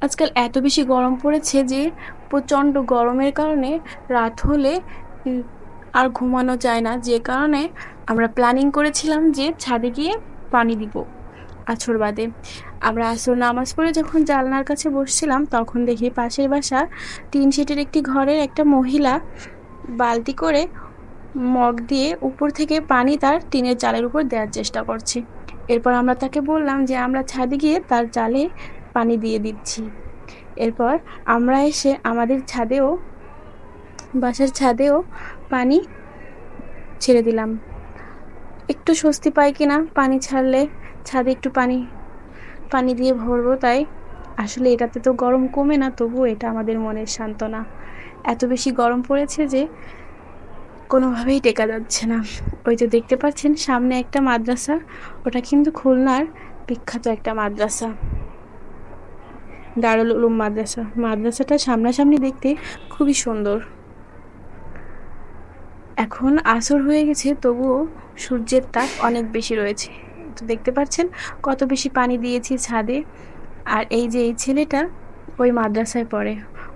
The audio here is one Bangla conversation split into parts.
আজকাল এত বেশি গরম পড়েছে যে প্রচণ্ড গরমের কারণে রাত হলে উম, আর ঘুমানো যায় না, যে কারণে আমরা প্ল্যানিং করেছিলাম যে ছাদে গিয়ে পানি দিব আছর বাদে। আমরা আসর নামাজ পড়ে যখন জানলার কাছে বসছিলাম তখন দেখি পাশের বাসা টিন শেডের একটি ঘরের একটা মহিলা বালতি করে মগ দিয়ে উপর থেকে পানি তার টিনের চালের উপর দেওয়ার চেষ্টা করছে। এরপর আমরা তাকে বললাম যে আমরা ছাদে গিয়ে তার চালে পানি দিয়ে দিচ্ছি। এরপর আমরা এসে আমাদের ছাদেও, বাসার ছাদেও পানি ছেড়ে দিলাম। একটু স্বস্তি পাই কিনা পানি ছাড়লে, ছাদে একটু পানি পানি দিয়ে ভরবো তাই। আসলে এটাতে তো গরম কমে না, তবুও এটা আমাদের মনের সান্ত্বনা। এত বেশি গরম পড়েছে যে কোনোভাবেই টেকা যাচ্ছে না। ওই যে দেখতে পাচ্ছেন সামনে একটা মাদ্রাসা, ওটা কিন্তু খুলনার বিখ্যাত একটা মাদ্রাসা, দারুল উলুম মাদ্রাসা। মাদ্রাসাটা সামনাসামনি দেখতে খুবই সুন্দর। এখন আসর হয়ে গেছে, তবুও সূর্যের তাপ অনেক বেশি রয়েছে। তো দেখতে পাচ্ছেন কত বেশি পানি দিয়েছি ছাদে। আর এই যে এই ছেলেটা ওই মাদ্রাসায় পড়ে,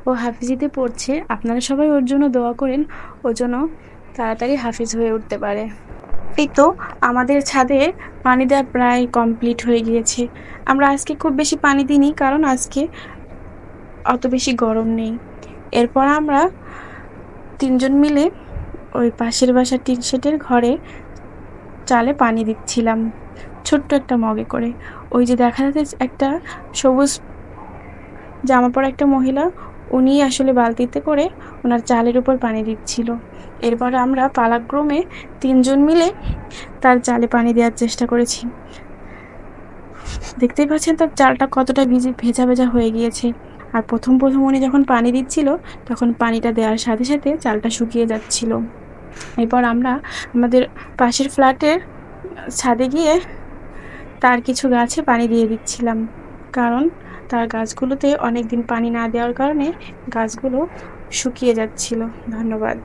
ও হাফিজিতে পড়ছে। আপনারা সবাই ওর জন্য দোয়া করেন, ও যেন তাড়াতাড়ি হাফিজ হয়ে উঠতে পারে। এই তো আমাদের ছাদে পানি দেওয়া প্রায় কমপ্লিট হয়ে গিয়েছে। আমরা আজকে খুব বেশি পানি দিইনি, কারণ আজকে অত বেশি গরম নেই। এরপর আমরা তিনজন মিলে ওই পাশের বাসার টিন শেডের ঘরে চালে পানি দিচ্ছিলাম, ছোট্ট একটা মগে করে। ওই যে দেখা যাচ্ছে একটা সবুজ জামা পরা একটা মহিলা, উনি আসলে বালতিতে করে ওনার চালের উপর পানি দিচ্ছিল। এরপর আমরা পালাক্রমে তিনজন মিলে তার চালে পানি দেওয়ার চেষ্টা করেছি। দেখতেই পাচ্ছেন তার চালটা কতটা ভেজা ভেজা হয়ে গিয়েছে। আর প্রথম উনি যখন পানি দিচ্ছিল তখন পানিটা দেওয়ার সাথে সাথে চালটা শুকিয়ে যাচ্ছিল। এরপর আমরা আমাদের পাশের ফ্ল্যাটের ছাদে গিয়ে তার কিছু গাছে পানি দিয়ে দিচ্ছিলাম, কারণ তার গাছগুলোতে অনেক দিন পানি না দেওয়ার কারণে গাছগুলো শুকিয়ে যাচ্ছিল। ধন্যবাদ।